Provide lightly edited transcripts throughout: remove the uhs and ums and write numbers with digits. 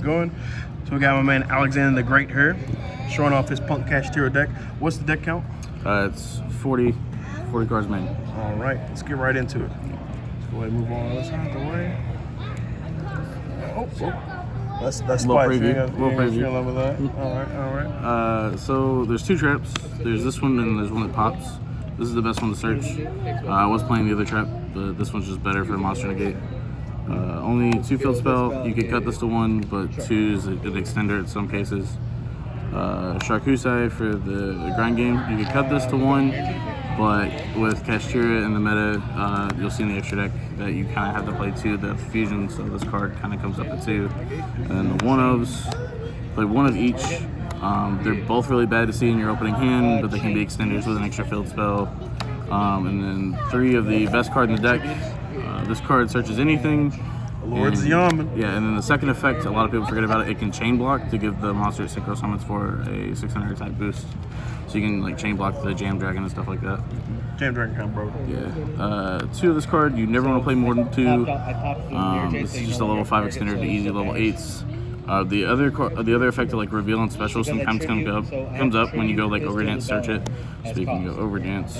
it going. So we got my man Alexander the Great here, showing off his P.U.N.K Kashtira deck. What's the deck count? It's 40 cards main. All right, let's get right into it. Let's go ahead and move on this out of the way. That's little preview. Little preview. Feel with that. All right. So there's two traps. There's this one and there's one that pops. This is the best one to search. I was playing the other trap, but this one's just better for monster negate. Only 2 field spell. You could cut this to 1, but 2 is an extender in some cases. Charcuterie for the grind game. You could cut this to 1, but with Kashtira in the meta, you'll see in the extra deck that you kind of have to play 2 the fusion, so this card kind of comes up at 2. And then the 1-ofs, play 1 of each. They're both really bad to see in your opening hand, but they can be extenders with an extra field spell. And then 3 of the best card in the deck. This card searches anything. Lord's Yaman. Yeah, and then the second effect, a lot of people forget about it. It can chain block to give the monster synchro summons for a 600 attack boost. So you can like chain block the Jam Dragon and stuff like that. Jam Dragon kind of broke. Yeah. 2 of this card, you never want to play more than 2. This is just a level 5 extender to easy level 8s. The other effect of like reveal and special sometimes comes up when you go like Overdance search it. So you can go Overdance,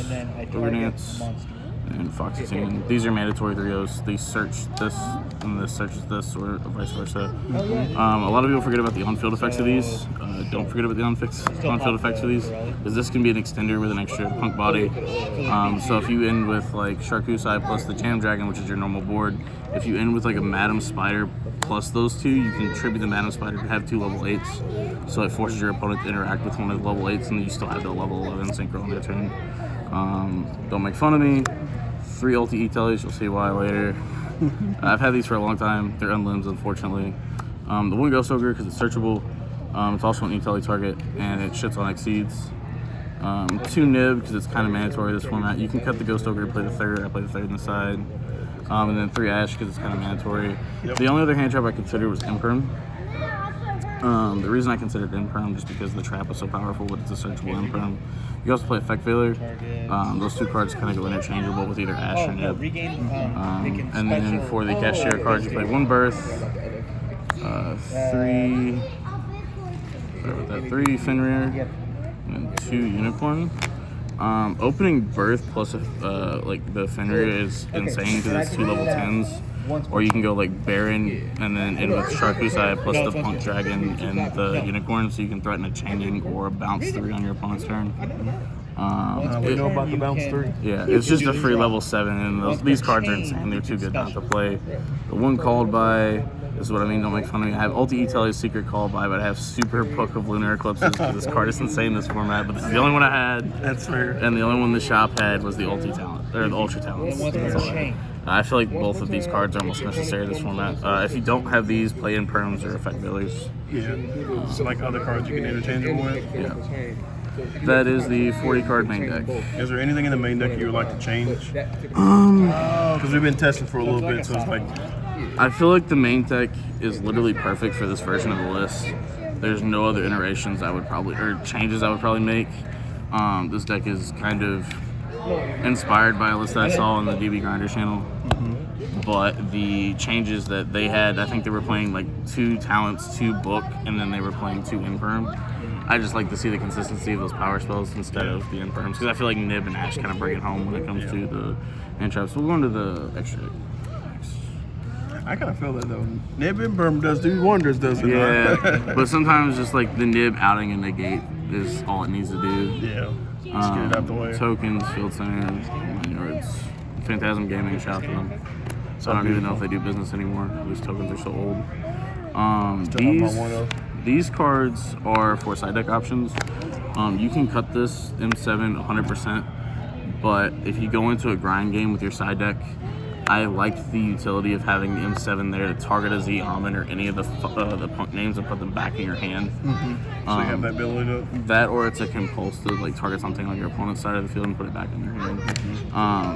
and Fox's Hand. These are mandatory 3-0s. They search this, and this searches this, or vice versa. A lot of people forget about the on-field effects of these. Don't forget about the on-field effects of these, because this can be an extender with an extra P.U.N.K body. So if you end with like Charcuterie plus the Jam Dragon, which is your normal board, if you end with like a Madam Spider plus those 2, you can tribute the Madam Spider to have 2 level 8s. So it forces your opponent to interact with one of the level 8s, and you still have the level 11 synchro on their turn. Don't make fun of me. 3 ulti E-Tellies, you'll see why later. I've had these for a long time. They're unlimbs, unfortunately. The 1 Ghost Ogre, because it's searchable. It's also an E-Telly target, and it shits on Exceeds. 2 Nib, because it's kind of mandatory this format. You can cut the Ghost Ogre, play the 3rd. I play the 3rd on the side. And then 3 Ash, because it's kind of mandatory. Yep. The only other hand trap I considered was Imperm. The reason I considered Imperm just because the trap was so powerful, but it's a searchable Imperm. You also play Effect Failure. Those 2 cards kind of go interchangeable with either Ash or Nib. And then for the Kashtira cards, you play 1 Birth, 3 Fenrir, and 2 Unicorn. Opening Birth plus like the Fenrir is insane because it's 2 level 10s. Or you can go like Baron and then in with Charcuterie plus the P.U.N.K Dragon and the Unicorn, so you can threaten a chaining or a bounce 3 on your opponent's turn. We know about the bounce 3. Yeah, it's just a free level 7, and these cards are insane. They're too good not to play. The 1 called by, this is what I mean, don't make fun of me. I have Ulti E-Telly's Secret Called By, but I have Super P.U.N.K of Lunar Eclipses because this card is insane in this format, but this is the only one I had. That's fair. And the only one the shop had was the Ulti Talent, or the Ultra Talents. I feel like both of these cards are almost necessary in this format. If you don't have these, play in Perms or Effect Failures. Yeah, so like other cards you can interchange them with? Yeah. That is the 40 card main deck. Is there anything in the main deck you would like to change? Because we've been testing for a little bit, so it's like... I feel like the main deck is literally perfect for this version of the list. There's no other iterations I would probably, or changes I would probably make. This deck is kind of inspired by a list that I saw on the DB Grinder channel. But the changes that they had, I think they were playing like 2 talents, 2 book, and then they were playing 2 Imperm. I just like to see the consistency of those power spells instead of the Imperms, because I feel like Nib and Ash kind of bring it home when it comes to the hand traps. We'll go into the extra. I kind of feel that though. Nib Imperm does do wonders, doesn't it? Yeah, but sometimes just like the Nib outing and negate is all it needs to do. Yeah. Just get it out the way. Tokens, Field Center, yards. Phantasm Gaming, shout out to them. So I don't even know if they do business anymore. These tokens are so old. These cards are for side deck options. You can cut this M7 100%, but if you go into a grind game with your side deck, I like the utility of having the M7 there to target a Z Almond or any of the P.U.N.K names and put them back in your hand. So you have that ability to... That, or it's a compulse to like target something on your opponent's side of the field and put it back in your hand.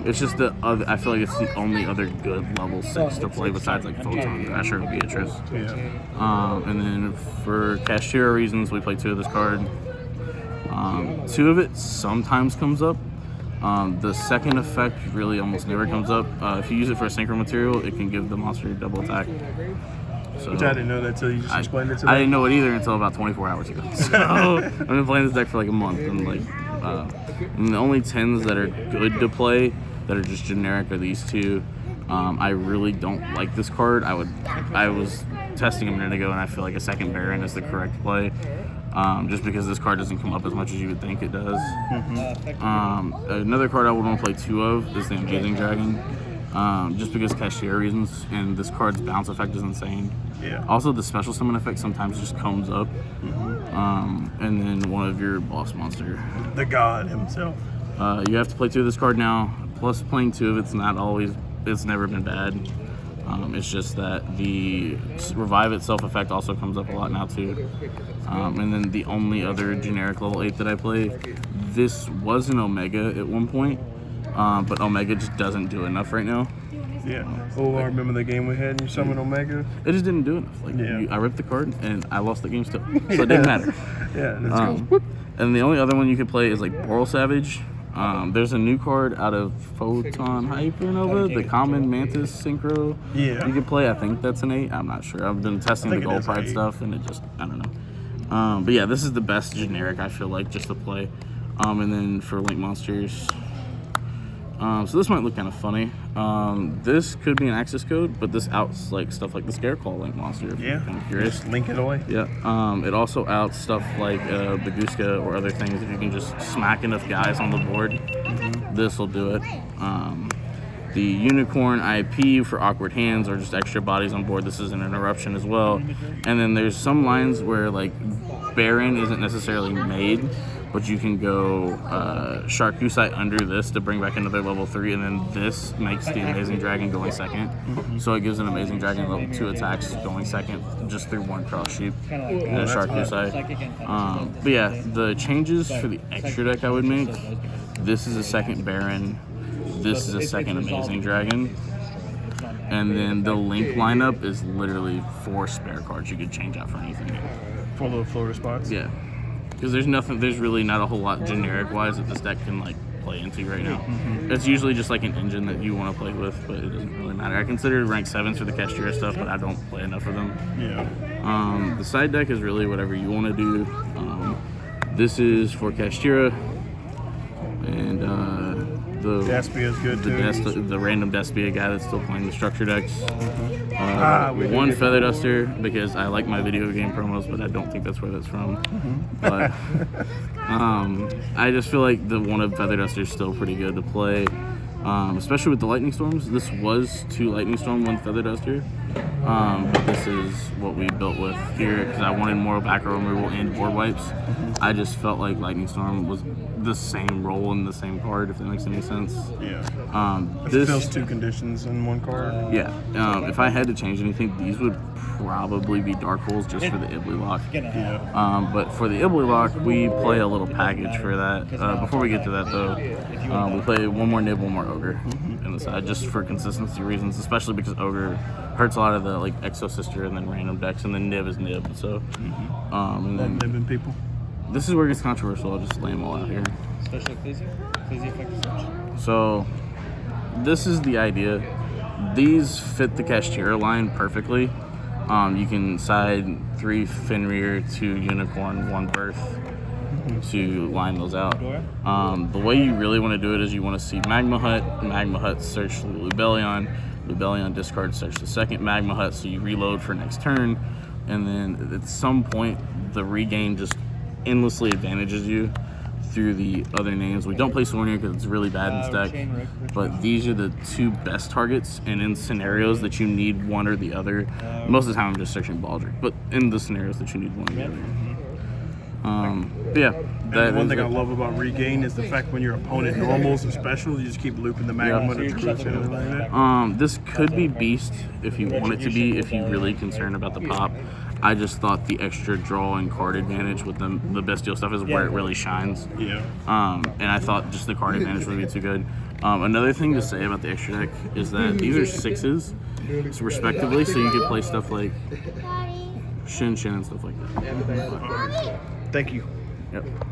It's just the other, I feel like it's the only other good level 6 to play besides like Photon, Asher, and Beatrice. Yeah. And then for Kashtira reasons, we play 2 of this card. 2 of it sometimes comes up. The second effect really almost never comes up. If you use it for a synchro material, it can give the monster double attack. So, Which I didn't know that until you just explained it to me. I didn't know it either until about 24 hours ago. So I've been playing this deck for like a month, and like and the only 10s that are good to play that are just generic are these two. I really don't like this card. I was testing a minute ago, and I feel like a second Baron is the correct play. Just because this card doesn't come up as much as you would think it does. Another card I would want to play 2 of is the Amazing Dragon. Just because Kashtira reasons, and this card's bounce effect is insane. Yeah. Also, the special summon effect sometimes just comes up, and then one of your boss monster. The god himself. You have to play 2 of this card now. Plus, playing 2 of it's never been bad. It's just that the revive itself effect also comes up a lot now too. And then the only other generic level 8 that I play, this was an Omega at one point. But Omega just doesn't do enough right now. Yeah. Oh, I remember the game we had and you summoned Omega? It just didn't do enough. Like, Yeah. I ripped the card and I lost the game still. So it didn't matter. Yeah, that's cool. And the only other one you could play is like Boral Savage. There's a new card out of Photon Hypernova, the Common Mantis Synchro. Yeah. You could play, I think that's an 8. I'm not sure. I've been testing the think it Gold is an Pride 8. stuff and it just, I don't know. But yeah, this is the best generic, I feel like, just to play. And then for Link Monsters, so this might look kind of funny. This could be an access code, but this outs like stuff like the Scareclaw Link monster. If you're kind of curious. Just link it away. Yeah. It also outs stuff like Baguska or other things. If you can just smack enough guys on the board, this will do it. The Unicorn IP for awkward hands or just extra bodies on board. This is an interruption as well. And then there's some lines where like Baron isn't necessarily made, but you can go Sharkusai under this to bring back another level 3, and then this makes the Amazing Dragon going second. So it gives an Amazing Dragon level 2 attacks going second just through 1 cross sheep and a Sharkusai. But yeah, the changes for the extra deck I would make, this is a second Baron, this is a second Amazing Dragon, and then the Link lineup is literally 4 spare cards you could change out for anything. 4 little floater spots. Yeah. Because there's really not a whole lot generic wise that this deck can like play into right now. It's usually just like an engine that you want to play with, but it doesn't really matter. I consider rank 7s for the Kashtira stuff, but I don't play enough of them. Yeah. The side deck is really whatever you want to do. This is for Kashtira, and the Despia is good too. the random Despia guy that's still playing the structure decks. We One did Feather Duster because I like my video game promos, but I don't think that's where that's from. But I just feel like the one of Feather Duster is still pretty good to play, especially with the Lightning Storms. This was 2 Lightning Storm, 1 Feather Duster. But this is what we built with here because I wanted more back row removal and board wipes. I just felt like Lightning Storm was the same role in the same card, if that makes any sense. Yeah. This fills 2 conditions in 1 card. Yeah. If I had to change anything, these would probably be Dark Holes just for the Ibly lock. Yeah. But for the Ibly lock, we play a little package for that. Before we get to that though, we play 1 more Nib, 1 more Ogre in the side, just for consistency reasons, especially because Ogre hurts a lot of the like Exo Sister and then random decks, and then Nib is Nib. So, and then Nibbing people. this is where it gets controversial. I'll just lay them all out here. Special Ecclesia? Ecclesia effect search. So, this is the idea. These fit the Kashtira line perfectly. You can side 3 Fenrir, 2 Unicorn, 1 Birth to line those out. The way you really want to do it is you want to see Magma Hut search Lubellion discard search the second Magma Hut, so you reload for next turn, and then at some point the regain just endlessly advantages you through the other names. We don't play Sornier because it's really bad in this deck, but these are the 2 best targets, and in scenarios that you need one or the other, most of the time I'm just searching Baldric, but in the scenarios that you need one or the other. But yeah, And one thing I love about Regain is the fact when your opponent normals or special, you just keep looping the Magma to troops and everything like that. This could be Beast if you want it to be, if you're really concerned about the pop. I just thought the extra draw and card advantage with the Bystial stuff is where it really shines. Yeah. And I thought just the card advantage would be too good. Another thing to say about the extra deck is that these are 6s, so respectively, so you could play stuff like Shin and stuff like that. Thank you. Yep.